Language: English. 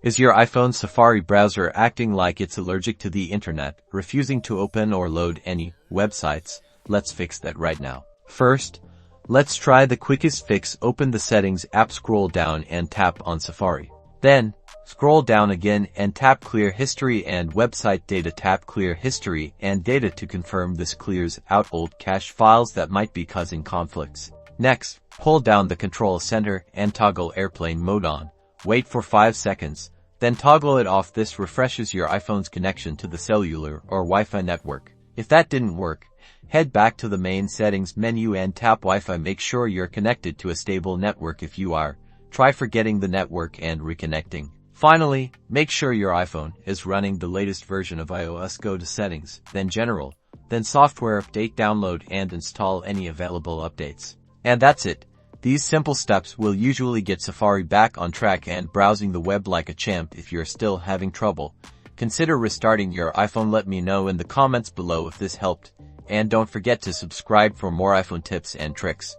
Is your iPhone Safari browser acting like it's allergic to the internet, refusing to open or load any websites? Let's fix that right now. First, let's try the quickest fix. Open the Settings app, scroll down and tap on Safari. Then, scroll down again and tap Clear History and Website Data. Tap Clear History and Data to confirm this clears out old cache files that might be causing conflicts. Next, hold down the Control Center and toggle Airplane Mode on. Wait for 5 seconds, then toggle it off. This refreshes your iPhone's connection to the cellular or Wi-Fi network. If that didn't work, head back to the main settings menu and tap Wi-Fi. Make sure you're connected to a stable network. If you are, try forgetting the network and reconnecting. Finally, make sure your iPhone is running the latest version of iOS. Go to Settings, then General, then Software Update. Download and install any available updates. And that's it. These simple steps will usually get Safari back on track and browsing the web like a champ. If you're still having trouble, consider restarting your iPhone. Let me know in the comments below if this helped. And don't forget to subscribe for more iPhone tips and tricks.